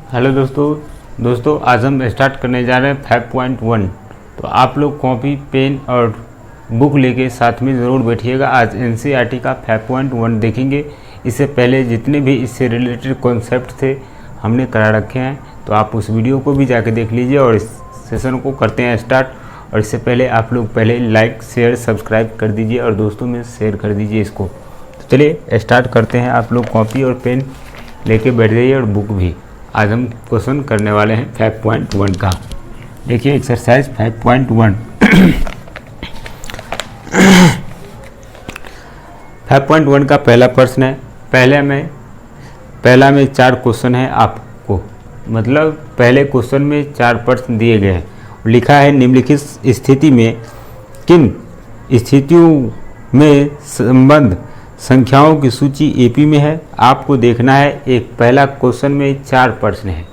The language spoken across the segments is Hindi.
हेलो दोस्तों आज हम स्टार्ट करने जा रहे हैं 5.1। तो आप लोग कॉपी पेन और बुक लेके साथ में ज़रूर बैठिएगा। आज एनसीईआरटी का 5.1 देखेंगे। इससे पहले जितने भी इससे रिलेटेड कॉन्सेप्ट थे हमने करा रखे हैं, तो आप उस वीडियो को भी जाके देख लीजिए और इस सेशन को करते हैं स्टार्ट। और इससे पहले आप लोग पहले लाइक शेयर सब्सक्राइब कर दीजिए और दोस्तों में शेयर कर दीजिए इसको। तो चलिए स्टार्ट करते हैं। आप लोग कॉपी और पेन लेके बैठ जाइए और बुक भी। आज हम क्वेश्चन करने वाले हैं 5.1 का। देखिए एक्सरसाइज 5.1 5.1 का पहला प्रश्न है। पहला में 4 क्वेश्चन है आपको, मतलब पहले क्वेश्चन में 4 प्रश्न दिए गए हैं। लिखा है निम्नलिखित स्थिति में किन स्थितियों में संबंध संख्याओं की सूची एपी में है। आपको देखना है एक पहला क्वेश्चन में 4 प्रश्न है,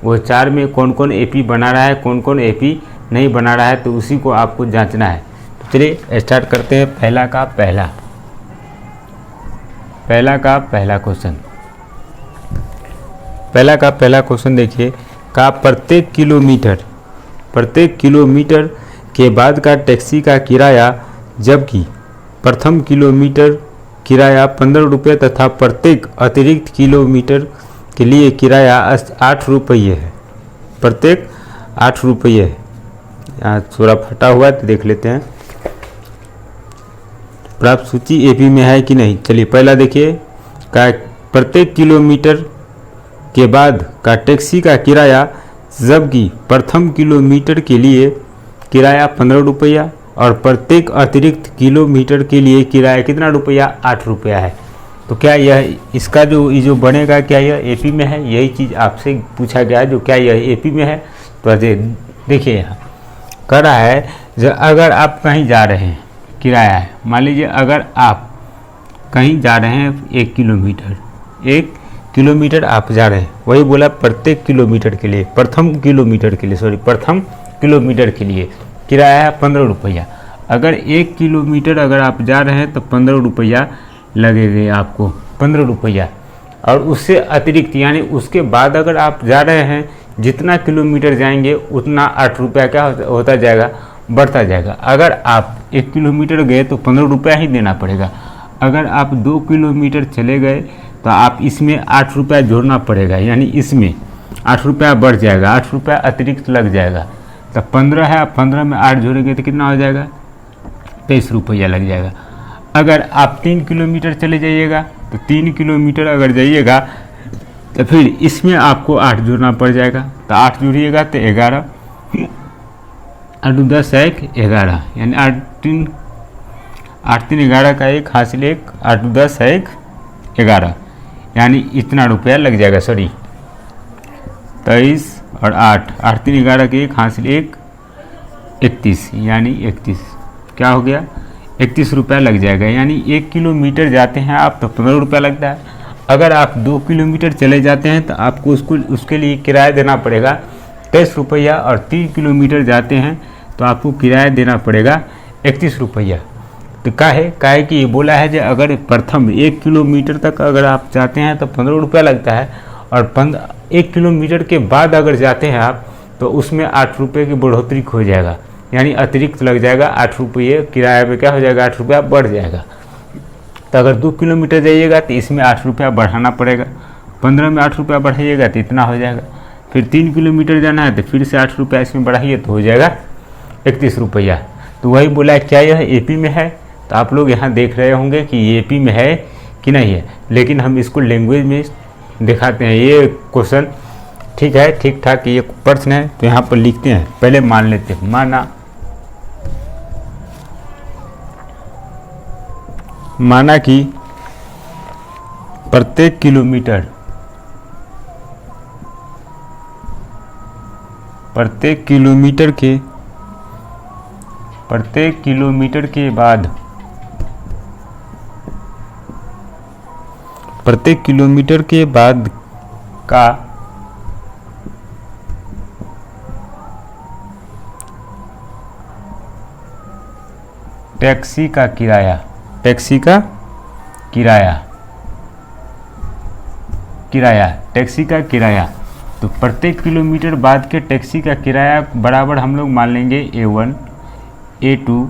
वो 4 में कौन कौन एपी बना रहा है, कौन कौन एपी नहीं बना रहा है, तो उसी को आपको जांचना है। तो चलिए स्टार्ट करते हैं। पहला का पहला क्वेश्चन देखिए का प्रत्येक किलोमीटर के बाद का टैक्सी का किराया, जबकि प्रथम किलोमीटर किराया 15 रुपये तथा प्रत्येक अतिरिक्त किलोमीटर के लिए किराया 8 रुपये है। प्रत्येक 8 रुपये है। यहाँ थोड़ा फटा हुआ है तो देख लेते हैं प्राप्त सूची एपी में है कि नहीं। चलिए पहला देखिए का प्रत्येक किलोमीटर के बाद का टैक्सी का किराया, जबकि प्रथम किलोमीटर के लिए किराया 15 रुपया और प्रत्येक अतिरिक्त किलोमीटर के लिए किराया कितना रुपया, 8 रुपया है। तो क्या यह इसका जो बनेगा, क्या यह एपी में है? यही चीज़ आपसे पूछा गया है, जो क्या यह एपी में है। तो देखिए यहाँ कर रहा है जब अगर आप कहीं जा रहे हैं, किराया है, मान लीजिए अगर आप कहीं जा रहे हैं 1 किलोमीटर आप जा रहे हैं, वही बोला प्रत्येक किलोमीटर के लिए, प्रथम किलोमीटर के लिए किराया है 15 रुपया। अगर 1 किलोमीटर अगर आप जा रहे हैं तो 15 रुपया लगेगा आपको, 15 रुपया। और उससे अतिरिक्त यानी उसके बाद अगर आप जा रहे हैं, जितना किलोमीटर जाएंगे उतना 8 रुपया क्या होता जाएगा, बढ़ता जाएगा। अगर आप 1 किलोमीटर गए तो 15 रुपया ही देना पड़ेगा। अगर आप 2 किलोमीटर चले गए तो आप इसमें 8 रुपया जोड़ना पड़ेगा, यानी इसमें 8 रुपया बढ़ जाएगा, 8 रुपया अतिरिक्त लग जाएगा। तो 15 है, 15 में 8 जोड़ेंगे तो कितना हो जाएगा, 23 रुपया लग जाएगा। अगर आप 3 किलोमीटर चले जाइएगा तो 3 किलोमीटर अगर जाइएगा तो फिर इसमें आपको 8 जोड़ना पड़ जाएगा। तो 8 जोड़िएगा तो 11, 8 10 1 11, यानी 8 3 11 का 1 हासिल 1, 8 10 1 11, यानी इतना रुपया लग जाएगा। सॉरी 23 और 8 3 11 के 1 हासिल 1 31, यानी 31 क्या हो गया, 31 रुपया लग जाएगा। यानी 1 किलोमीटर जाते हैं आप तो 15 रुपया लगता है। अगर आप 2 किलोमीटर चले जाते हैं तो आपको उसके लिए किराया देना पड़ेगा 23 रुपया, और 3 किलोमीटर जाते हैं तो आपको किराया देना पड़ेगा 31 रुपया। तो काहे कि ये बोला है जो अगर प्रथम 1 किलोमीटर तक अगर आप जाते हैं तो 15 रुपया लगता है, और 1 किलोमीटर के बाद अगर जाते हैं आप तो उसमें 8 रुपये की बढ़ोतरी हो जाएगा, यानी अतिरिक्त लग जाएगा 8 रुपये किराया पे, क्या हो जाएगा, 8 रुपया बढ़ जाएगा। तो अगर 2 किलोमीटर जाइएगा तो इसमें 8 रुपया बढ़ाना पड़ेगा, 15 में 8 रुपया बढ़ाइएगा तो इतना हो जाएगा। फिर 3 किलोमीटर जाना है तो फिर से 8 रुपया इसमें बढ़ाइए तो हो जाएगा 31 रुपया। तो वही बोला है क्या यह एपी में है। तो आप लोग यहाँ देख रहे होंगे कि ये एपी में है कि नहीं है, लेकिन हम इसको लैंग्वेज में दिखाते हैं। ये क्वेश्चन ठीक है, ठीक ठाक ये प्रश्न है, तो यहाँ पर लिखते हैं। पहले मान लेते हैं, माना कि प्रत्येक किलोमीटर के बाद का टैक्सी का किराया तो प्रत्येक किलोमीटर बाद के टैक्सी का किराया बराबर हम लोग मान लेंगे A1 A2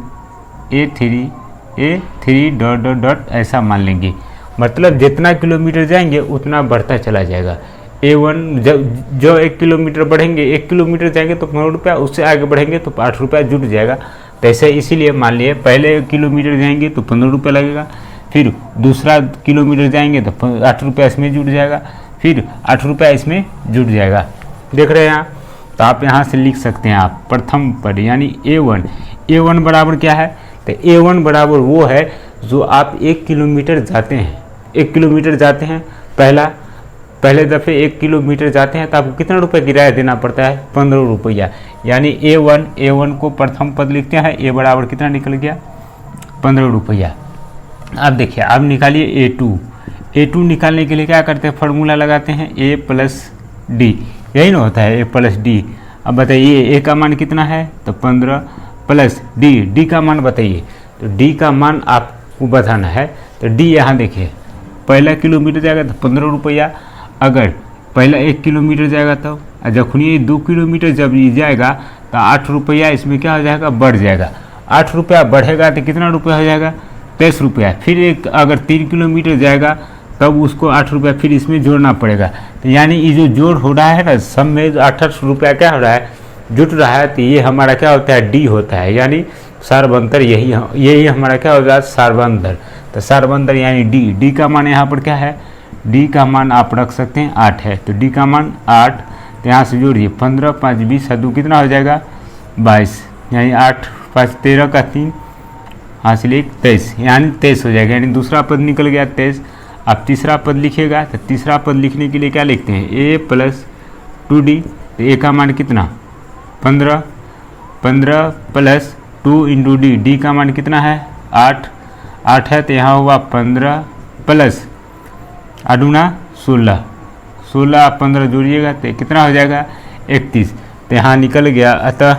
A3 dot dot dot ऐसा मान लेंगे। मतलब जितना किलोमीटर जाएंगे उतना बढ़ता चला जाएगा। A1 जो 1 किलोमीटर बढ़ेंगे, 1 किलोमीटर जाएंगे तो 15 रुपया, उससे आगे बढ़ेंगे तो 8 रुपया जुट जाएगा। तो ऐसे इसीलिए मान लिए पहले किलोमीटर जाएंगे तो 15 रुपया लगेगा, फिर दूसरा किलोमीटर जाएंगे तो 8 रुपया इसमें जुट जाएगा, फिर 8 रुपया इसमें जुट जाएगा। देख रहे हैं यहाँ, तो आप यहाँ से लिख सकते हैं आप प्रथम पद यानी A1 बराबर क्या है, तो A1 बराबर वो है जो आप 1 किलोमीटर जाते हैं। 1 किलोमीटर जाते हैं, पहले दफ़े 1 किलोमीटर जाते हैं तो आपको कितना रुपये किराया देना पड़ता है, 15 रुपया। यानी A1 को प्रथम पद लिखते हैं। A बराबर कितना निकल गया, 15 रुपया। अब देखिए, अब निकालिए A2 निकालने के लिए क्या करते हैं, फार्मूला लगाते हैं A प्लस डी, यही ना होता है A प्लस डी। अब बताइए A का मान कितना है, तो 15 प्लस डी का मान बताइए। तो D का मान आपको बताना है। तो D यहाँ देखिए, पहला किलोमीटर जाएगा तो 15 रुपया, अगर पहला 1 किलोमीटर जाएगा तो जखन ये 2 किलोमीटर जब ये जाएगा तो 8 रुपया इसमें क्या हो जाएगा, बढ़ जाएगा। 8 रुपया बढ़ेगा तो कितना रुपया हो जाएगा, 23 रुपया। फिर एक अगर 3 किलोमीटर जाएगा तब उसको 8 रुपया फिर इसमें जोड़ना पड़ेगा। तो यानी ये जो जोड़ हो रहा है ना, सब में 8 रुपया क्या हो रहा है, जुट रहा है। तो ये हमारा क्या होता है, डी होता है, यानी सारबंतर। यही हमारा क्या होगा, सारबंतर। तो सारबंतर यानी डी का मान यहाँ पर क्या है, डी का मान आप रख सकते हैं 8 है। तो डी का मान 8, तो यहाँ से जोड़िए 15 5 20 2 कितना हो जाएगा, 22, यानी 8 5 13 का 3 हासिल 1 23, यानी 23 हो जाएगा। यानी दूसरा पद निकल गया 23। अब तीसरा पद लिखिएगा, तो तीसरा पद लिखने के लिए क्या लिखते हैं, A प्लस 2D। तो A का मान कितना, 15 प्लस 2 इंटू डी का मान कितना है, 8 है। तो यहाँ हुआ 15 प्लस 8 16 आप 15 जोड़िएगा तो कितना हो जाएगा, 31। तो यहाँ निकल गया। अतः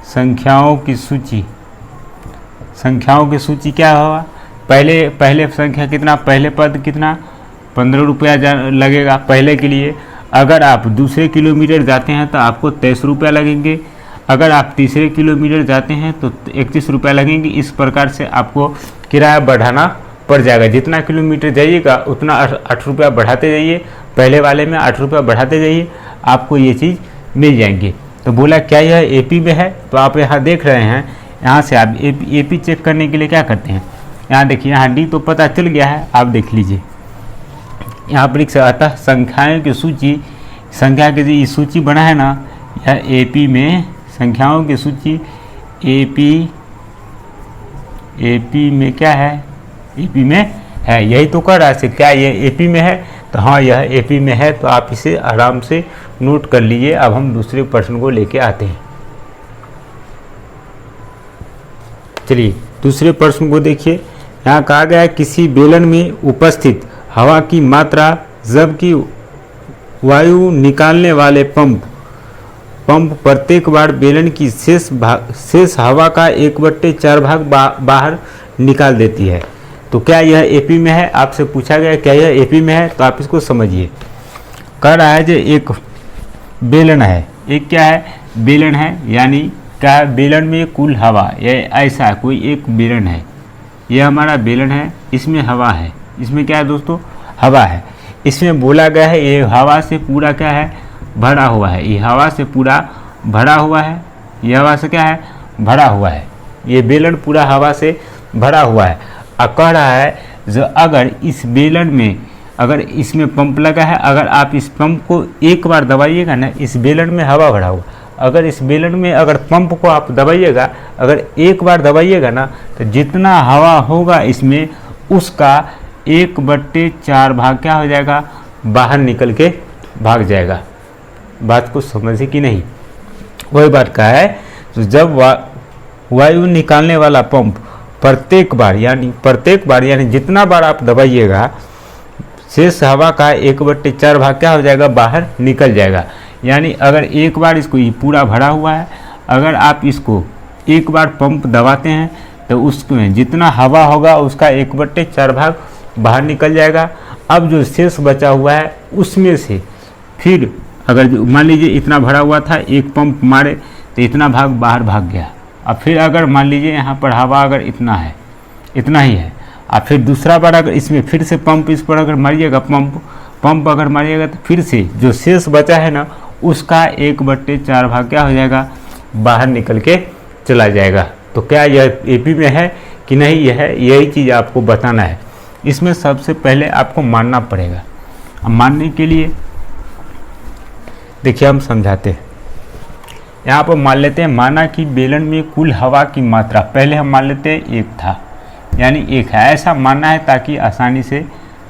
संख्याओं की सूची क्या होगा, पहले संख्या कितना, पहले पद कितना, 15 रुपया लगेगा पहले के लिए। अगर आप दूसरे किलोमीटर जाते हैं तो आपको 23 रुपया लगेंगे। अगर आप तीसरे किलोमीटर जाते हैं तो 31 रुपया लगेंगे। इस प्रकार से आपको किराया बढ़ाना पड़ जाएगा। जितना किलोमीटर जाइएगा उतना 8 रुपया बढ़ाते जाइए, पहले वाले में 8 रुपया बढ़ाते जाइए, आपको ये चीज़ मिल जाएंगे। तो बोला क्या यह AP में है, तो आप यहाँ देख रहे हैं, यहाँ से आप AP चेक करने के लिए क्या करते हैं, यहाँ देखिए, यहाँ D तो पता चल गया है, आप देख लीजिए यहाँ पर। अतः संख्याओं की सूची, संख्या की जो सूची बना है ना, यह AP में, संख्याओं की सूची AP में क्या है, AP में है। यही तो कर रहा है, क्या ये AP में है, तो हाँ यह AP में है। तो आप इसे आराम से नोट कर लीजिए। अब हम दूसरे प्रश्न को लेके आते हैं। चलिए दूसरे प्रश्न को देखिए। यहाँ कहा गया है, किसी बेलन में उपस्थित हवा की मात्रा जबकि वायु निकालने वाले पंप प्रत्येक बार बेलन की शेष हवा का 1/4 भाग बाहर निकाल देती है। तो क्या यह AP में है, आपसे पूछा गया क्या यह AP में है, तो आप इसको समझिए। कह रहा है जो एक बेलन है, एक क्या है, बेलन है, यानी क्या है, बेलन में कुल हवा, यह ऐसा कोई एक बेलन है, यह हमारा बेलन है, इसमें हवा है, इसमें क्या है दोस्तों, हवा है। इसमें बोला गया है ये हवा से पूरा क्या है, भरा हुआ है, ये हवा से पूरा भरा हुआ है, ये हवा से क्या है, भरा हुआ है, ये बेलन पूरा हवा से भरा हुआ है। अब कह रहा है जो अगर इस बेलन में, अगर इसमें पंप लगा है, अगर आप इस पंप को एक बार दबाइएगा ना, इस बेलन में हवा भरा हुआ, अगर इस बेलन में अगर पंप को आप दबाइएगा, अगर एक बार दबाइएगा ना, तो जितना हवा होगा इसमें उसका 1/4 भाग क्या हो जाएगा, बाहर निकल के भाग जाएगा। बात को समझे कि नहीं, वही बात का है। तो जब वायु निकालने वाला पंप प्रत्येक बार यानी जितना बार आप दबाइएगा, शेष हवा का 1/4 भाग क्या हो जाएगा, बाहर निकल जाएगा। यानी अगर एक बार इसको ये पूरा भरा हुआ है, अगर आप इसको एक बार पंप दबाते हैं तो उसमें जितना हवा होगा उसका 1/4 भाग बाहर निकल जाएगा। अब जो शेष बचा हुआ है उसमें से फिर अगर मान लीजिए इतना भरा हुआ था, एक पंप मारे तो इतना भाग बाहर भाग गया। अब फिर अगर मान लीजिए यहाँ पर हवा अगर इतना है, इतना ही है, और फिर दूसरा बार अगर इसमें फिर से पंप इस पर अगर मारिएगा, पंप अगर मारिएगा तो फिर से जो शेष बचा है ना उसका 1/4 भाग क्या हो जाएगा, बाहर निकल के चला जाएगा। तो क्या यह एपी में है कि नहीं, यह है, यही चीज़ आपको बताना है। इसमें सबसे पहले आपको मानना पड़ेगा। अब मानने के लिए देखिए हम समझाते हैं। यहाँ पर मान लेते हैं, माना कि बेलन में कुल हवा की मात्रा, पहले हम मान लेते हैं 1 था, यानी 1 है, ऐसा मानना है ताकि आसानी से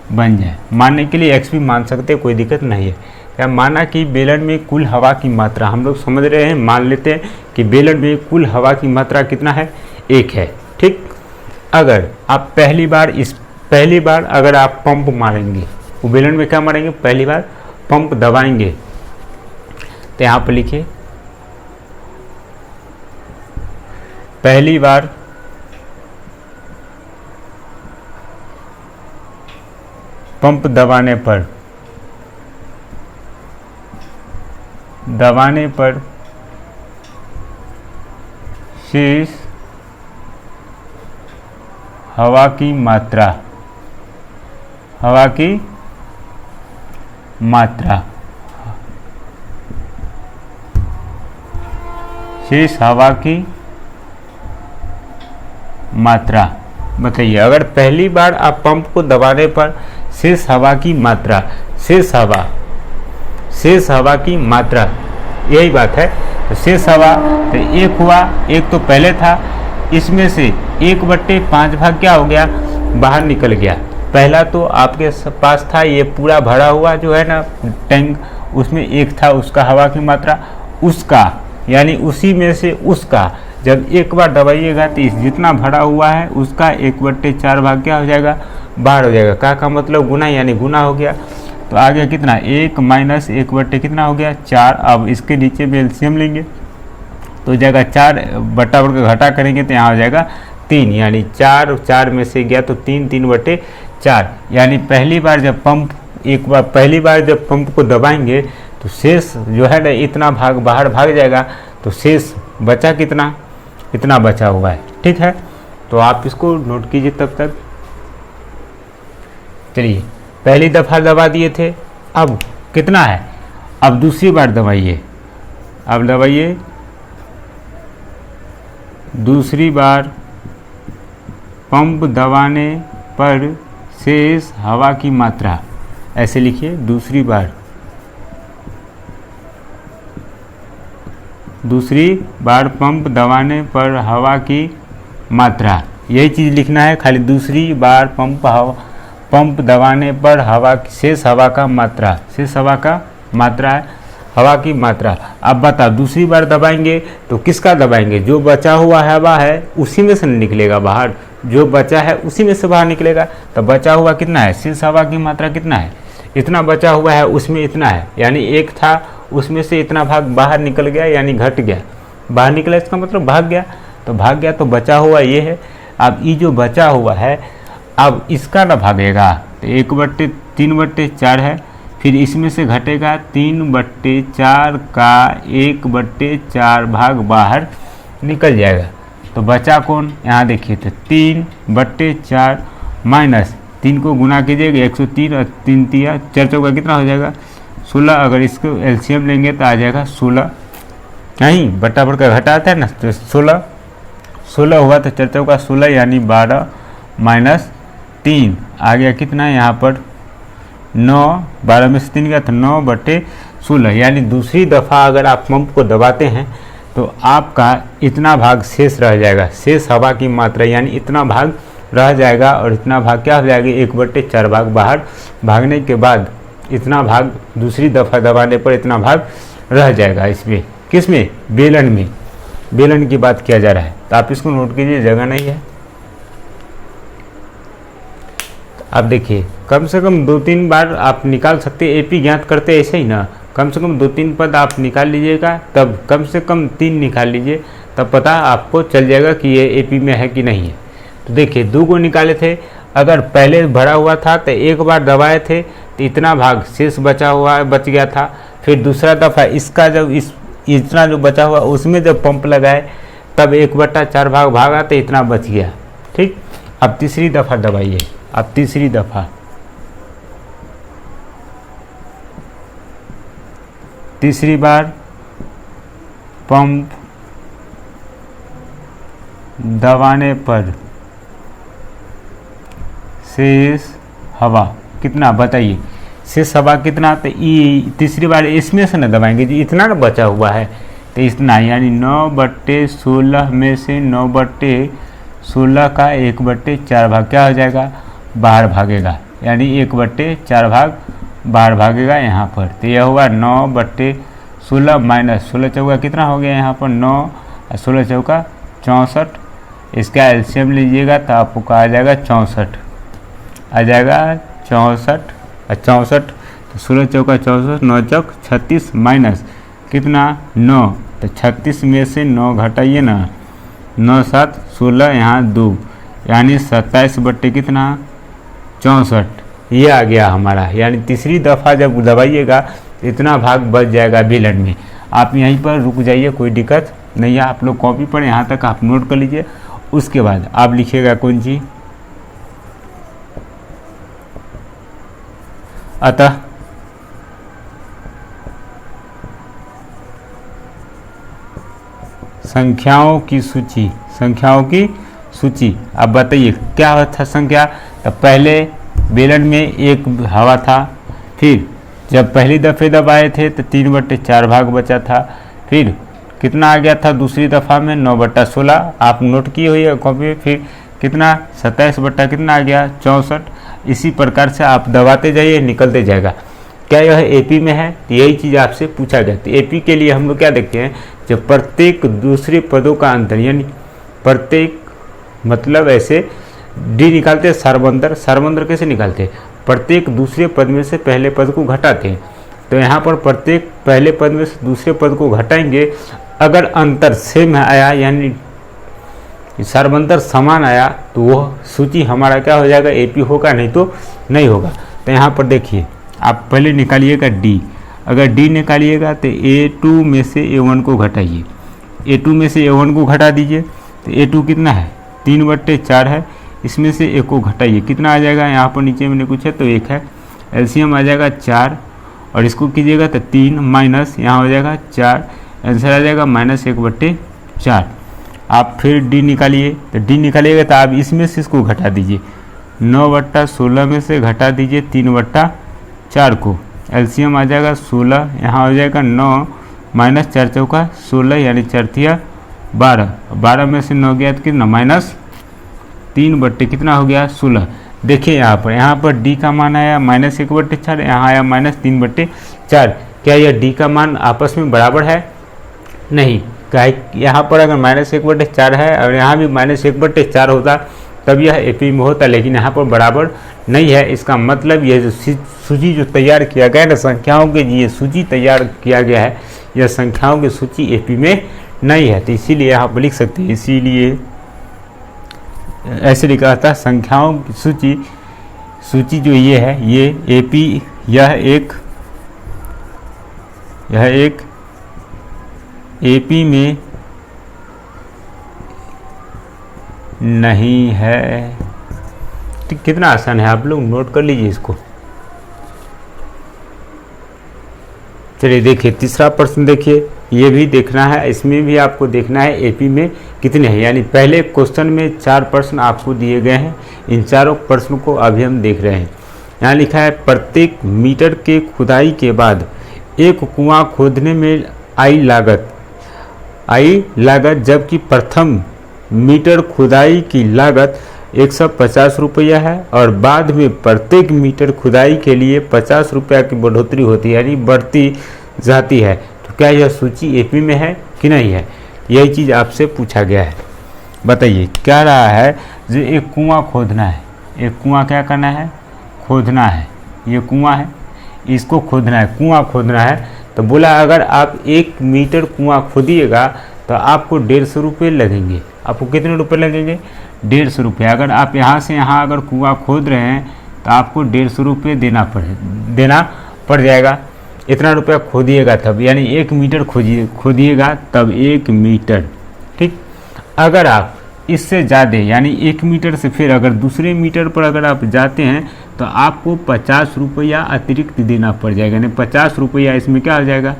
बन जाए। मानने के लिए x भी मान सकते हैं, कोई दिक्कत नहीं है। क्या माना कि बेलन में कुल हवा की मात्रा, हम लोग समझ रहे हैं, मान लेते हैं कि बेलन में कुल हवा की मात्रा कितना है, 1 है, ठीक। अगर आप पहली बार अगर आप पंप मारेंगे, वो बेलन में क्या मारेंगे, पहली बार पंप दबाएंगे, तो यहाँ पर लिखिए पहली बार पंप दबाने पर शेष हवा की मात्रा शेष हवा की मात्रा बताइए। अगर पहली बार आप पंप को दबाने पर शेष हवा की मात्रा, शेष हवा की मात्रा, यही बात है। तो शेष हवा तो 1 हुआ, 1 तो पहले था, इसमें से 1/5 भाग क्या हो गया, बाहर निकल गया। पहला तो आपके पास था ये पूरा भरा हुआ जो है ना टैंक, उसमें 1 था, उसका हवा की मात्रा, उसका यानी उसी में से उसका जब एक बार दबाइएगा तो इस जितना भरा हुआ है उसका 1/4 भाग क्या हो जाएगा, बाहर हो जाएगा। का मतलब गुना, यानी गुना हो गया। तो आ गया कितना, 1 माइनस 1 कितना हो गया, 4। अब इसके नीचे में एलसीएम लेंगे तो जाएगा 4 बटा बढ़ के घटा करेंगे तो यहाँ हो जाएगा 3, यानी 4 में से गया तो 3/4। यानी पहली बार जब पंप को दबाएंगे तो शेष जो है ना इतना भाग बाहर भाग जाएगा, तो शेष बचा कितना, इतना बचा हुआ है, ठीक है। तो आप इसको नोट कीजिए तब तक। चलिए पहली दफ़ा दबा दिए थे, अब कितना है, अब दूसरी बार दबाइए, अब दबाइए दूसरी बार पंप दबाने पर शेष हवा की मात्रा, ऐसे लिखिए दूसरी बार पंप दबाने पर हवा की मात्रा, यही चीज़ लिखना है खाली, दूसरी बार पंप दबाने पर शेष हवा का मात्रा है, हवा की मात्रा। अब बताओ दूसरी बार दबाएंगे तो किसका दबाएंगे, जो बचा हुआ हवा है उसी में से निकलेगा बाहर, जो बचा है उसी में से बाहर निकलेगा। तो बचा हुआ कितना है, शेष हवा की मात्रा कितना है, इतना बचा हुआ है, उसमें इतना है, यानी 1 था उसमें से इतना भाग बाहर निकल गया, यानी घट गया, बाहर निकला इसका मतलब भाग गया, तो बचा हुआ ये है। अब ये जो बचा हुआ है अब इसका ना भागेगा, तो 1/3/4 है, फिर इसमें से घटेगा 3/4 का 1/4 भाग बाहर निकल जाएगा। तो बचा कौन, यहाँ देखिए तो 3/4 माइनस 3 को गुना कीजिएगा 103 और 3 तिया 4 चौका कितना हो जाएगा 16। अगर इसको एलसीएम लेंगे तो आ जाएगा 16, नहीं बटा बढ़ कर घटा आता है ना, तो 16 हुआ तो 4 चौका 16 यानी 12 माइनस 3 आ गया कितना यहाँ पर 9, 12 में से 3 गया तो 9/16, यानी दूसरी दफ़ा अगर आप पंप को दबाते हैं तो आपका इतना भाग शेष रह जाएगा, शेष हवा की मात्रा यानी इतना भाग रह जाएगा, और इतना भाग क्या हो जाएगा 1/4 भाग बाहर भागने के बाद इतना भाग दूसरी दफ़ा दबाने पर इतना भाग रह जाएगा। इसमें किसमें, बेलन की बात किया जा रहा है, तो आप इसको नोट कीजिए, जगह नहीं है। आप देखिए कम से कम 2-3 बार आप निकाल सकते हैं, एपी ज्ञात करते ऐसे ही ना, कम से कम 2-3 पद आप निकाल लीजिएगा, तब कम से कम 3 निकाल लीजिए, तब पता आपको चल जाएगा कि ये एपी में है कि नहीं है। तो देखिए 2 को निकाले थे, अगर पहले भरा हुआ था तो एक बार दबाए थे तो इतना भाग शेष बच गया था। फिर दूसरा दफ़ा इसका जब इतना जो बचा हुआ उसमें जब पंप लगाए तब 1/4 भाग भागा तो इतना बच गया। ठीक, अब तीसरी दफ़ा दबाइए। अब तीसरी बार पंप दबाने पर शेष हवा कितना बताइए, शेष हवा कितना, तो तीसरी बार इसमें से ना दबाएंगे जी, इतना ना बचा हुआ है तो इतना, यानी 9/16 में से 9/16 का 1/4 भाग क्या हो जाएगा, बाहर भागेगा, यानी 1/4 भाग बाहर भागेगा यहाँ पर। तो यह हुआ 9/16 माइनस 16 चौका कितना हो गया यहाँ पर 9 और 16 चौका 64। इसका एलसीएम लीजिएगा तो आपको आ जाएगा 64, आ जाएगा 64 और 64, तो 16 चौका 64, 9 चौक 36 माइनस कितना 9, तो 36 में से 9 घटाइए ना, 9 7 16 यहाँ 2, यानी 27 बट्टे कितना 64, ये आ गया हमारा। यानी तीसरी दफ़ा जब दबाइएगा इतना भाग बच जाएगा बेलन में। आप यहीं पर रुक जाइए, कोई दिक्कत नहीं है, आप लोग कॉपी पर यहाँ तक आप नोट कर लीजिए। उसके बाद आप लिखिएगा कौन सी, अतः संख्याओं की सूची। अब बताइए क्या था संख्या, तो पहले बेलन में एक हवा था, फिर जब पहली दफ़े दबाए थे तो 3/4 भाग बचा था, फिर कितना आ गया था दूसरी दफ़ा में 9/16, आप नोट किए हुए कॉपी, फिर कितना 27 बट्टा कितना आ गया 64। इसी प्रकार से आप दबाते जाइए, निकलते जाएगा। क्या यह एपी में है, तो यही चीज़ आपसे पूछा गया। तो एपी के लिए हम लोग क्या देखते हैं, जब प्रत्येक दूसरे पदों का अंतर, यानी प्रत्येक मतलब ऐसे डी निकालते हैं, सारबंदर कैसे निकालते हैं, प्रत्येक दूसरे पद में से पहले पद को घटाते हैं। तो यहाँ पर प्रत्येक पहले पद में से दूसरे पद को घटाएंगे, अगर अंतर सेम आया यानी सारबंदर समान आया तो वह सूची हमारा क्या हो जाएगा, एपी होगा, नहीं तो नहीं होगा। तो यहाँ पर देखिए आप पहले निकालिएगा डी, अगर डी निकालिएगा तो A2 में से A1 को घटाइए, A2 में से A1 को घटा दीजिए, तो A2 कितना है 3/4 है, इसमें से एक को घटाइए, कितना आ जाएगा, यहाँ पर नीचे मैंने कुछ है तो 1 है, एलसीएम आ जाएगा 4, और इसको कीजिएगा तो 3 माइनस यहाँ हो जाएगा 4, आंसर आ जाएगा -1/4। आप फिर डी निकालिए, तो डी निकालिएगा तो आप इसमें से इसको घटा दीजिए, 9/16 में से घटा दीजिए 3/4 को, एलसीएम आ जाएगा 16, यहाँ हो जाएगा 9 माइनस 4 चौका 16, यानी 4 12, 12 में से 9 गया तो कितना -3 बट्टे कितना हो गया 16। देखिए यहाँ पर डी का मान आया -1/4, यहाँ आया -3/4। क्या यह डी का मान आपस में बराबर है, नहीं, यहाँ पर अगर -1/4 है और यहाँ भी -1/4 होता तब यह एपी में होता, लेकिन यहाँ पर बराबर नहीं है। इसका मतलब यह जो सूची जो तैयार किया गया है ना, संख्याओं के ये सूची तैयार किया गया है, यह संख्याओं की सूची एपी में नहीं है। तो इसीलिए यहाँ पर लिख सकते हैं, इसीलिए ऐसे लिखा था संख्याओं की सूची जो ये है ये एपी, यह एक एपी में नहीं है। ठीक, कितना आसान है, आप लोग नोट कर लीजिए इसको। चलिए देखिए तीसरा प्रश्न, देखिए ये भी देखना है, इसमें भी आपको देखना है एपी में कितने हैं। यानी पहले क्वेश्चन में 4 प्रश्न आपको दिए गए हैं, इन चारों प्रश्नों को अभी हम देख रहे हैं। यहाँ लिखा है प्रत्येक मीटर के खुदाई के बाद एक कुआं खोदने में आई लागत जबकि प्रथम मीटर खुदाई की लागत 150 रुपया है और बाद में प्रत्येक मीटर खुदाई के लिए 50 रुपया की बढ़ोतरी होती है, यानी बढ़ती जाती है। तो क्या यह सूची एपी में है कि नहीं है, यही चीज़ आपसे पूछा गया है। बताइए क्या रहा है, जो एक कुआं खोदना है, एक कुआं क्या करना है, खोदना है, ये कुआं है, इसको खोदना है, कुआं खोदना है। तो बोला अगर आप 1 मीटर कुआं खोदिएगा तो आपको 150 रुपये लगेंगे। आपको कितने रुपये लगेंगे? 150 रुपये। अगर आप यहाँ से यहाँ अगर कुआं खोद रहे हैं तो आपको 150 रुपये देना पड़ जाएगा। इतना रुपया खोदिएगा तब, यानी 1 मीटर खोदिएगा तब 1 मीटर, ठीक। अगर आप इससे ज़्यादा यानी 1 मीटर से फिर अगर दूसरे मीटर पर अगर आप जाते हैं तो आपको 50 रुपया अतिरिक्त देना पड़ जाएगा, यानी 50 रुपया इसमें क्या हो जाएगा?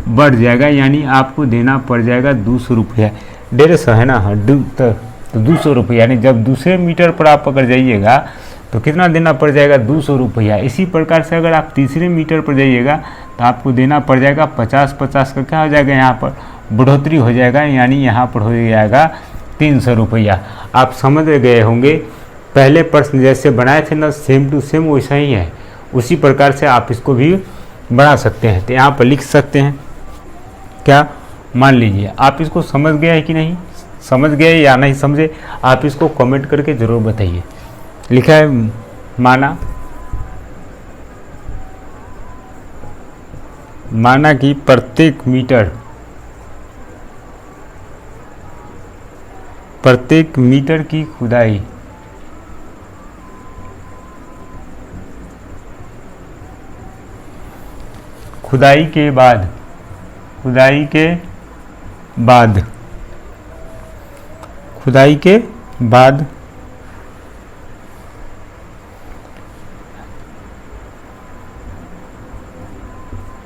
बढ़ जाएगा, यानी आपको देना पड़ जाएगा 200 रुपया। 150 है ना, हाँ, तो 200 रुपया, यानी जब दूसरे मीटर पर आप अगर जाइएगा तो कितना देना पड़ जाएगा? 200 रुपया। इसी प्रकार से अगर आप तीसरे मीटर पर जाइएगा तो आपको देना पड़ जाएगा 50 का क्या हो जाएगा? यहाँ पर बढ़ोतरी हो जाएगा, यानी यहाँ पर हो जाएगा 300 रुपया। आप समझ गए होंगे, पहले प्रश्न जैसे बनाए थे ना, सेम टू सेम वैसा ही है। उसी प्रकार से आप इसको भी बना सकते हैं। तो यहाँ पर लिख सकते हैं क्या? मान लीजिए आप इसको समझ गए हैं कि नहीं, समझ गए या नहीं समझे, आप इसको कमेंट करके ज़रूर बताइए। लिखा है माना कि प्रत्येक मीटर की खुदाई के बाद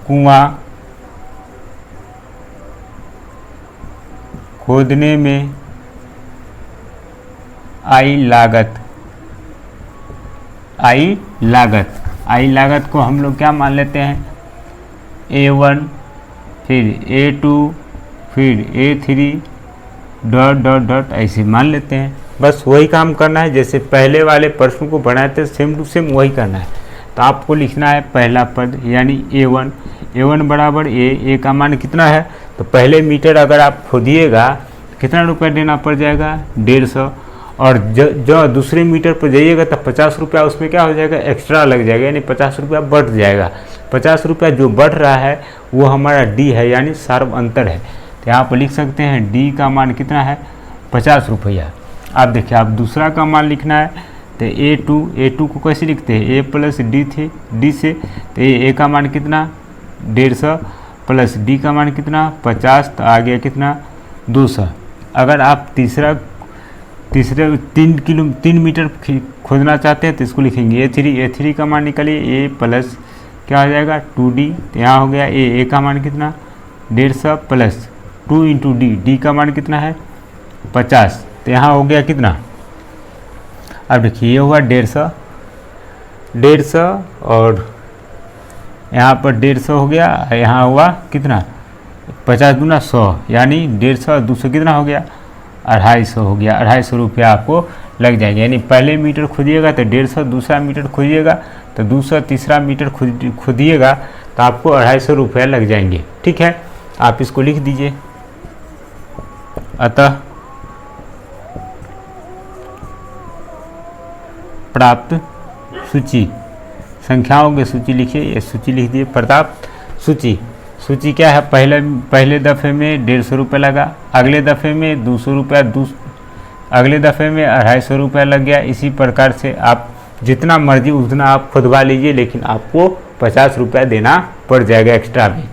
कुआं खोदने में आई लागत को हम लोग क्या मान लेते हैं? A1 फिर A2 फिर A3 डॉट ऐसे मान लेते हैं। बस वही काम करना है जैसे पहले वाले प्रश्न को बनाए थे, सेम टू सेम वही करना है। तो आपको लिखना है पहला पद यानी A1 बराबर A का मान कितना है? तो पहले मीटर अगर आप खोदिएगा कितना रुपया देना पड़ जाएगा? 150। और जो दूसरे मीटर पर जाइएगा तो 50 रुपया उसमें क्या हो जाएगा? एक्स्ट्रा लग जाएगा, यानी 50 रुपया बढ़ जाएगा। 50 रुपया जो बढ़ रहा है वो हमारा D है, यानी सार्व अंतर है। तो यहाँ पर लिख सकते हैं D का मान कितना है? 50 रुपया। आप देखिए, आप दूसरा का मान लिखना है तो A2 को कैसे लिखते हैं? A प्लस D से। तो A का मान कितना? 150 प्लस D का मान कितना? 50। तो आ गया कितना? 200। अगर आप तीसरे 3 मीटर खोदना चाहते हैं तो इसको लिखेंगे A3 का मान निकालिए। A प्लस क्या हो जाएगा? 2D। तो यहाँ हो गया A का मान कितना? 150 प्लस 2 इंटू D का मान कितना है? 50। तो यहाँ हो गया कितना? अब देखिए, ये हुआ 150 और यहाँ पर 150 हो गया, यहाँ हुआ कितना? 50 दूना 100, यानी 150 और 200 कितना हो गया? 250 हो गया। 250 रुपया आपको लग जाएंगे, यानी पहले मीटर खोदिएगा तो 150, दूसरा मीटर खोदिएगा तो 200, तीसरा मीटर खोदिएगा तो आपको 250 रुपया लग जाएंगे। ठीक है, आप इसको लिख दीजिए। अतः प्राप्त सूची, संख्याओं की सूची लिखिए, ये सूची लिख दिए। प्राप्त सूची क्या है? पहले दफ़े में 150 रुपये लगा, अगले दफ़े में 200 रुपया, अगले दफ़े में 250 रुपया लग गया। इसी प्रकार से आप जितना मर्जी उतना आप खुदवा लीजिए, लेकिन आपको 50 रुपया देना पड़ जाएगा एक्स्ट्रा भी।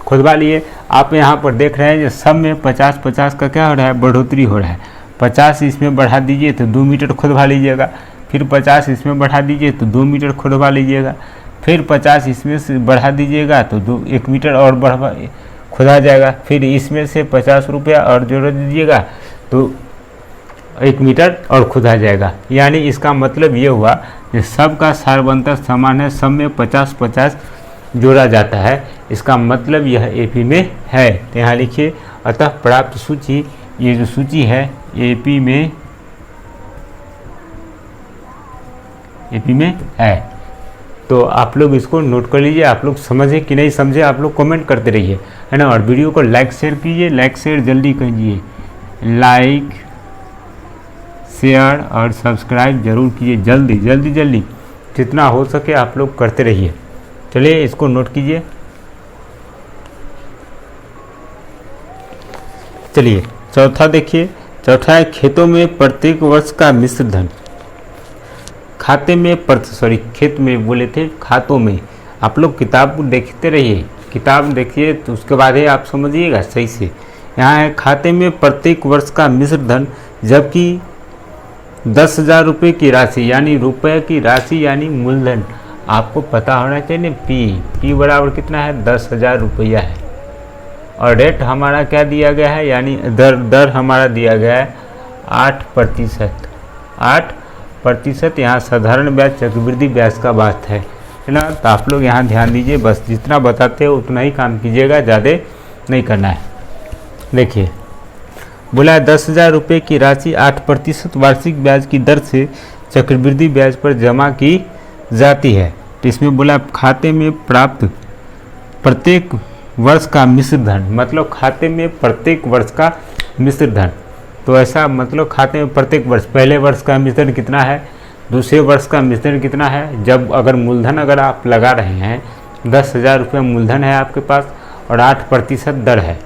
खुदवा लिए। आप यहाँ पर देख रहे हैं जो सब में 50 का क्या हो रहा है? बढ़ोतरी हो रहा है। 50 इसमें बढ़ा दीजिए तो 2 मीटर खुदवा लीजिएगा, फिर 50 इसमें बढ़ा दीजिए तो 2 मीटर खुदवा लीजिएगा, फिर 50 इसमें से बढ़ा दीजिएगा तो 1 मीटर और खुदा जाएगा, फिर इसमें से 50 रुपया और जोड़ दीजिएगा तो 1 मीटर और खुदा जाएगा। यानी इसका मतलब ये हुआ कि सबका सार्वंतर समान है, सब में 50 जोड़ा जाता है। इसका मतलब यह एपी में है। तो यहाँ लिखिए, अतः प्राप्त सूची, ये जो सूची है एपी में है। तो आप लोग इसको नोट कर लीजिए। आप लोग समझे कि नहीं समझे, आप लोग कमेंट करते रहिए, है ना। और वीडियो को लाइक शेयर कीजिए, लाइक शेयर जल्दी कीजिए, लाइक शेयर और सब्सक्राइब जरूर कीजिए, जल्दी जितना हो सके आप लोग करते रहिए। चलिए इसको नोट कीजिए। चलिए चौथा देखिए, चौथा है खेतों में प्रत्येक वर्ष का मिश्र धन। खाते में खेत में बोले थे, खातों में। आप लोग किताब देखते रहिए, किताब देखिए तो उसके बाद ही आप समझिएगा सही से। यहाँ है खाते में प्रत्येक वर्ष का मिश्र धन, जबकि 10,000 रुपये की राशि यानी रुपये की राशि यानी मूलधन। आपको पता होना चाहिए पी बराबर कितना है, 10,000 रुपया है। और रेट हमारा क्या दिया गया है, यानी दर हमारा दिया गया है 8%। 8%। यहाँ साधारण ब्याज चक्रवृद्धि ब्याज का बात है ना। तो आप लोग यहाँ ध्यान दीजिए, बस जितना बताते हो उतना ही काम कीजिएगा, ज़्यादा नहीं करना है। देखिए बोला है 10,000 रुपये की राशि 8% वार्षिक ब्याज की दर से चक्रवृद्धि ब्याज पर जमा की जाती है। तो इसमें बोला खाते में प्राप्त प्रत्येक वर्ष का मिश्र धन, मतलब खाते में प्रत्येक वर्ष का मिश्र धन। तो ऐसा मतलब खाते में प्रत्येक वर्ष, पहले वर्ष का मिश्र धन कितना है, दूसरे वर्ष का मिश्र धन कितना है। जब अगर मूलधन अगर आप लगा रहे हैं, 10,000 रुपये मूलधन है आपके पास और 8% दर है,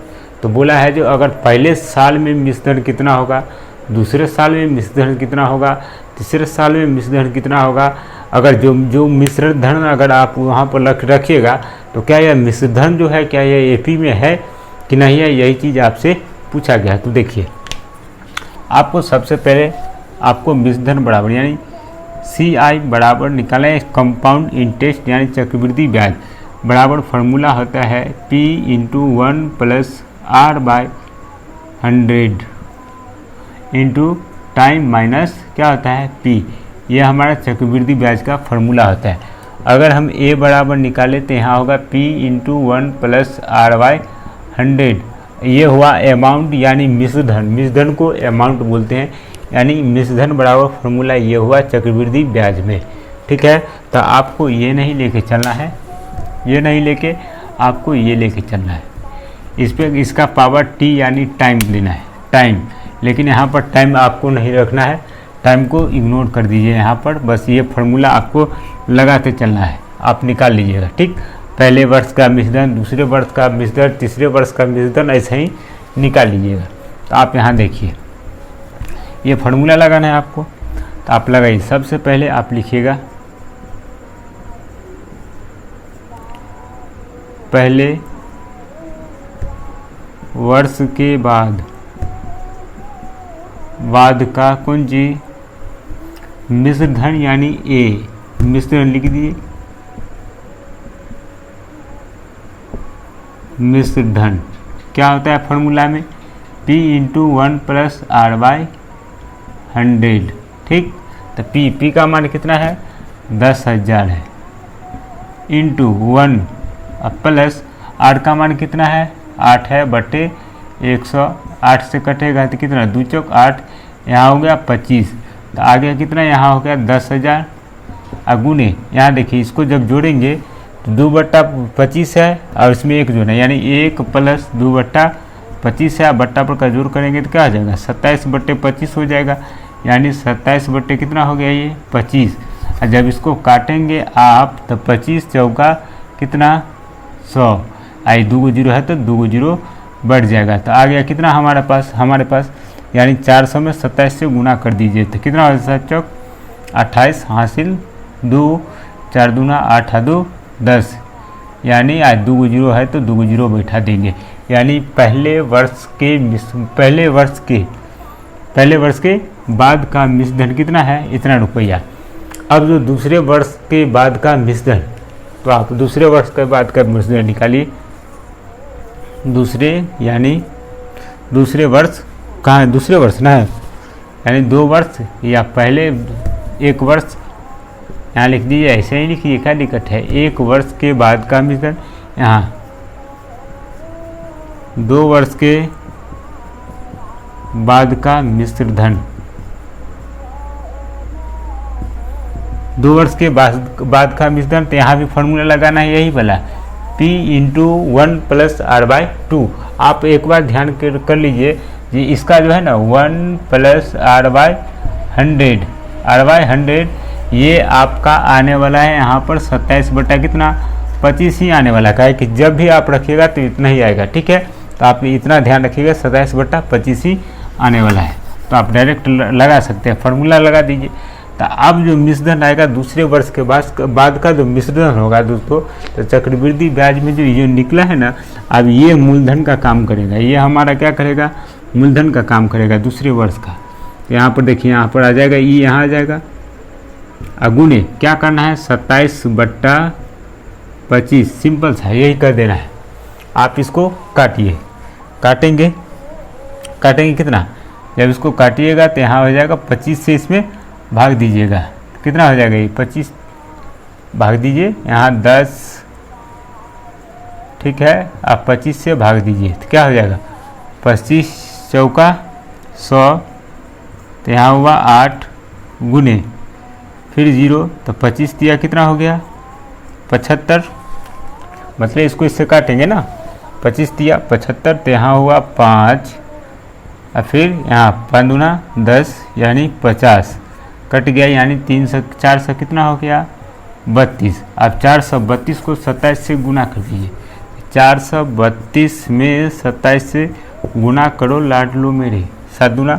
तो बोला है जो अगर पहले साल में मिश्र धन कितना होगा, दूसरे साल में मिश्र धन कितना होगा, तीसरे साल में मिश्र धन कितना होगा। अगर जो मिश्र धन अगर आप वहाँ पर रखिएगा तो क्या यह मिश्र धन जो है, क्या यह एपी में है कि नहीं है, यही चीज़ आपसे पूछा गया। तो देखिए आपको सबसे पहले आपको मिश्र धन बराबर यानी CI बराबर निकालें कंपाउंड इंटरेस्ट यानी चक्रवृद्धि ब्याज बराबर फार्मूला होता है P × 1 + R/100 into time minus क्या होता है P। यह हमारा चक्रवृद्धि ब्याज का फार्मूला होता है। अगर हम A बराबर निकालें तो यहाँ होगा P × 1 + R/100। ये हुआ अमाउंट यानी मिश्र धन। मिश्र धन को अमाउंट बोलते हैं, यानी मिश्र धन बराबर फार्मूला ये हुआ चक्रवृद्धि ब्याज में। ठीक है, तो आपको ये नहीं लेके चलना है, ये नहीं लेके आपको ये लेके चलना है। इस पर इसका पावर T यानी टाइम लेना है, टाइम। लेकिन यहाँ पर टाइम आपको नहीं रखना है, टाइम को इग्नोर कर दीजिए यहाँ पर। बस ये फार्मूला आपको लगाते चलना है, आप निकाल लीजिएगा। ठीक, पहले वर्ष का मिश्र धन, दूसरे वर्ष का मिश्र धन, तीसरे वर्ष का मिश्र धन, ऐसे ही निकाल लीजिएगा। तो आप यहाँ देखिए ये फार्मूला लगाना है आपको, तो आप लगाइए। सबसे पहले आप लिखिएगा पहले वर्ष के बाद का कौन जी मिश्र धन यानी A, मिश्र धन लिख दीजिए। मिश्र धन क्या होता है फार्मूला में P × 1 + R/100। ठीक, तो P का मान कितना है, 10,000 है, इंटू 1 प्लस R का मान कितना है, 8 है बटे 108 से कटेगा तो कितना, 2 × 4 = 8, यहाँ हो गया 25। तो आ गया कितना, यहाँ हो गया 10,000। अगुने यहाँ देखिए इसको जब जोड़ेंगे तो 2/25 है और इसमें 1 जोड़ना, यानी 1 + 2/25 है। बट्टा पर का जोड़ करेंगे तो क्या हो जाएगा, 27/25 हो जाएगा। यानी 27 बट्टे कितना हो गया, ये 25। और जब इसको काटेंगे आप तो 25 चौका कितना, 100। आई 2 0 है तो 2 0 बढ़ जाएगा। तो आ गया कितना हमारे पास यानी 400 में 27 से गुना कर दीजिए तो कितना हो जाता है, चौक 28 हासिल 2, 4 दूना 8 2 10। यानी आज 2 0 है तो 2 0 बैठा देंगे। यानी पहले वर्ष के बाद का मिश्र धन कितना है, इतना रुपया। अब जो दूसरे वर्ष के बाद का मिश्र धन, तो आप दूसरे वर्ष के बाद का मिश्र धन निकालिए। दूसरे वर्ष कहाँ है, दूसरे वर्ष ना है, यानी 2 वर्ष या पहले 1 वर्ष, यहाँ लिख दीजिए। ऐसे ही लिखिए, क्या दिक्कत है, 1 वर्ष के बाद का मिश्र धन, यहाँ 2 वर्ष के बाद का मिश्र धन, 2 वर्ष के बाद का मिश्र धन। तो यहाँ भी फार्मूला लगाना है यही वाला, P × 1 + R/2। आप एक बार ध्यान कर लीजिए जी, इसका जो है ना 1 + R/100 ये आपका आने वाला है यहाँ पर 27 बटा कितना, 25 ही आने वाला है कि जब भी आप रखिएगा तो इतना ही आएगा। ठीक है, तो आप इतना ध्यान रखिएगा 27/25 ही आने वाला है। तो आप डायरेक्ट लगा सकते हैं, फार्मूला लगा दीजिए। तो अब जो मिश्रधन आएगा दूसरे वर्ष के बाद का जो मिश्रधन होगा दोस्तों, तो चक्रवृद्धि ब्याज में जो ये निकला है ना, अब ये मूलधन का काम करेगा। ये हमारा क्या करेगा, मूलधन का काम करेगा दूसरे वर्ष का। तो यहाँ पर देखिए, यहाँ पर आ जाएगा ई, यहाँ आ जाएगा अगुने क्या करना है 27/25, सिंपल सा यही कर देना है। आप इसको काटिए, काटेंगे कितना, जब इसको काटिएगा तो यहाँ हो जाएगा 25 से इसमें भाग दीजिएगा, कितना हो जाएगा ये 25 भाग दीजिए, यहाँ 10, ठीक है। आप 25 से भाग दीजिए तो क्या हो जाएगा 25 चौका 100, तो यहाँ हुआ 8 गुने फिर 0, तो 25 दिया कितना हो गया 75, मतलब इसको इससे काटेंगे ना, 25 दिया 75, तो यहाँ हुआ 5 और फिर यहाँ 5 दूना 10 यानी 50 कट गया, यानी 300 400 कितना हो गया 32। अब 432 को 27 से गुना कर दीजिए, 432 में 27 से गुना करो लाडलो मेरे, 7 दूना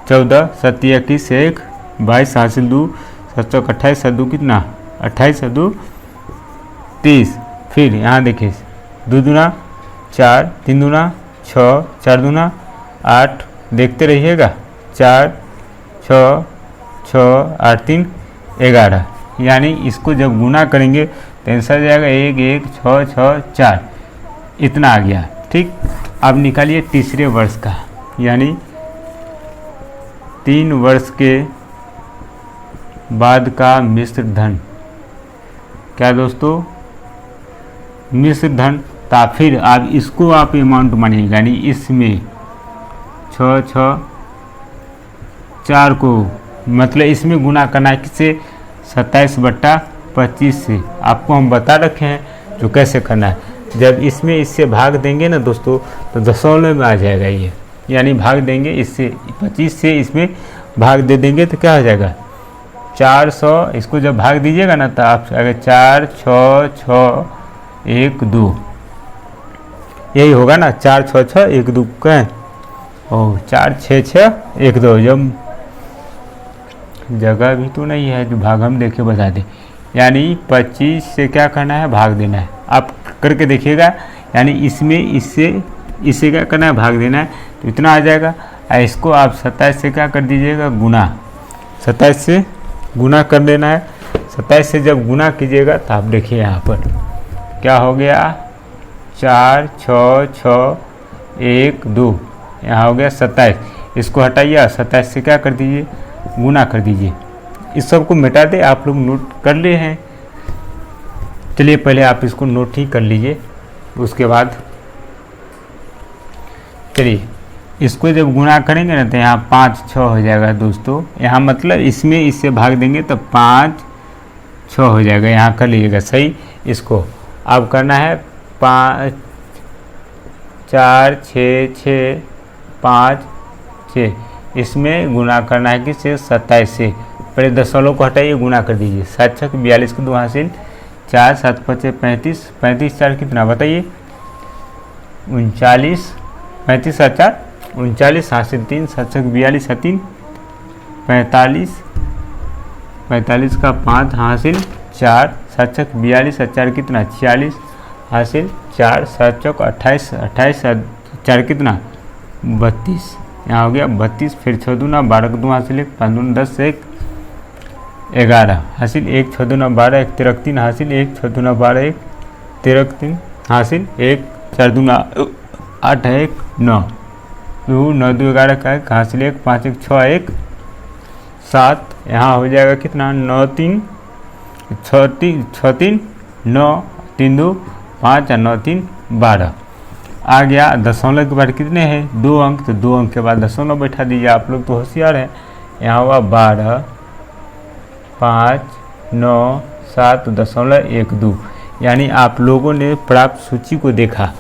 14, 7 21 1 22 हासिल 2 7 28 7 कितना 28 7 30। फिर यहाँ देखिए 2 दूना 4 3 दूना 6 4 दूना 8, देखते रहिएगा 4 6 6 8 3 11, यानी इसको जब गुना करेंगे तो आंसर जाएगा 1 1 6 6 4, इतना आ गया। ठीक, अब निकालिए तीसरे वर्ष का, यानी 3 वर्ष के बाद का मिश्र धन। क्या दोस्तों, मिश्र धन। तो फिर आप इसको आप अमाउंट मानिएगा, यानी इसमें 6 6 4 को मतलब इसमें गुना करना है किससे 27/25 से। आपको हम बता रखे हैं जो कैसे करना है। जब इसमें इससे भाग देंगे ना दोस्तों, तो दशमलव में आ जाएगा ये, यानी भाग देंगे इससे 25 से इसमें भाग दे देंगे तो क्या हो जाएगा 400। इसको जब भाग दीजिएगा ना तो आप आएगा 4 6 6 1 2, यही होगा ना 4 6 6 1 2 कहें, और 4 6 6 1 2। जब जगह भी तो नहीं है जो भाग हम देखे बता दें, यानी 25 से क्या करना है भाग देना है। आप करके देखिएगा, यानी इसमें इससे क्या करना है भाग देना है, तो इतना आ जाएगा। इसको आप 27 से क्या कर दीजिएगा गुना, 27 से गुना कर देना है। 27 से जब गुना कीजिएगा तो आप देखिए यहाँ पर क्या हो गया 4 6 6 1 2, यहाँ हो गया 27। इसको हटाइए, 27 से क्या कर दीजिए गुना कर दीजिए। इस सब को मिटा दे, आप लोग नोट कर लिए हैं। चलिए पहले आप इसको नोट ही कर लीजिए, उसके बाद चलिए इसको जब गुना करेंगे ना तो यहाँ 5 6 हो जाएगा दोस्तों। यहाँ मतलब इसमें इससे भाग देंगे तो 5 6 हो जाएगा, यहाँ कर लीजिएगा सही। इसको अब करना है 5 4 6 6 5 6, इसमें गुना करना है किससे 27 से। पहले दशमलव को हटाइए, गुना कर दीजिए। 7 6 42 को 2 हासिल 4 7 5 35, 35 4 कितना बताइए 39, 35 7 4 39 हासिल 3 7 6 42 3 45, 45 का 5 हासिल 4 7 6 42 4 कितना 46 हासिल 4 7 चौक 28, 28 4 कितना 32, यहाँ हो गया 32। फिर 6 दूना 12 को 2 हासिल 1 5 दूना 10 1 11 हासिल 1 6 दूना 12 1 13 3 हासिल 1 6 दूना 12 1 13 3 हासिल 1 4 दूना 8 1 9 2 9 2 11 का 1 हासिल 1 5 1 6 1 7, यहाँ हो जाएगा कितना 9 3 6 3 9 3 2 5 और 9 3 12 आ गया। दशमलव के बाद कितने हैं 2 अंक, तो 2 अंक के बाद दशमलव बैठा दीजिए। आप लोग तो होशियार हैं। यहाँ हुआ 12 5 9 7 दशमलव 1 2, यानी आप लोगों ने प्राप्त सूची को देखा।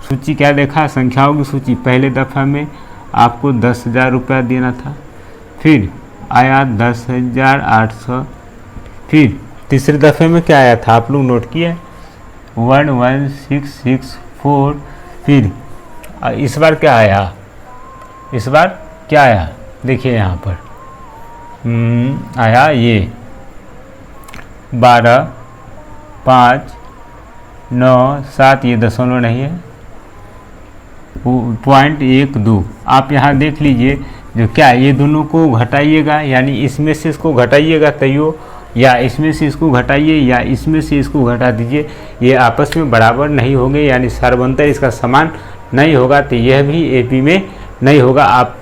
सूची क्या देखा, संख्याओं की सूची। पहले दफ़ा में आपको 10,000 रुपया देना था, फिर आया 10,800, फिर तीसरे दफ़े में क्या आया था आप लोग नोट किए 11,664, फिर इस बार क्या आया, इस बार क्या आया, देखिए यहाँ पर आया ये 12, 5, 9, 7, ये दशमलव नहीं है, 0.12। आप यहाँ देख लीजिए जो क्या ये दोनों को घटाइएगा, यानी इसमें से इसको घटाइएगा तैयो, या इसमें से इसको घटाइए या इसमें से इसको घटा दीजिए, ये आपस में बराबर नहीं होंगे, यानी सर्वंतर इसका समान नहीं होगा, तो यह भी एपी में नहीं होगा। आप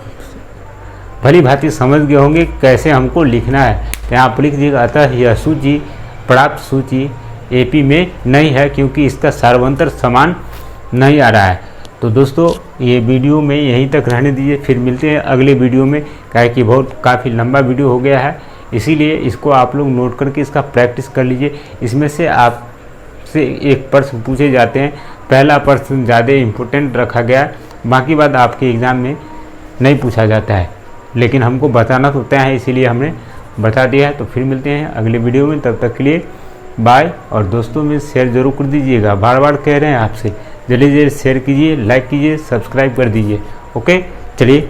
भली भांति समझ गए होंगे कैसे हमको लिखना है। यहाँ आप लिख दीजिएगा, अतः यह सूची प्राप्त सूची एपी में नहीं है क्योंकि इसका सर्वंतर समान नहीं आ रहा है। तो दोस्तों ये वीडियो में यहीं तक रहने दीजिए, फिर मिलते हैं अगले वीडियो में, क्या कि काफ़ी लंबा वीडियो हो गया है, इसीलिए इसको आप लोग नोट करके इसका प्रैक्टिस कर लीजिए। इसमें से आपसे एक प्रश्न पूछे जाते हैं, पहला प्रश्न ज़्यादा इम्पोर्टेंट रखा गया, बाकी बात आपके एग्ज़ाम में नहीं पूछा जाता है, लेकिन हमको बताना तो तय है, इसीलिए हमने बता दिया है। तो फिर मिलते हैं अगले वीडियो में, तब तक के लिए बाय। और दोस्तों में शेयर ज़रूर कर दीजिएगा, बार बार कह रहे हैं आपसे, जल्दी जल्दी शेयर कीजिए, लाइक कीजिए, सब्सक्राइब कर दीजिए। ओके, चलिए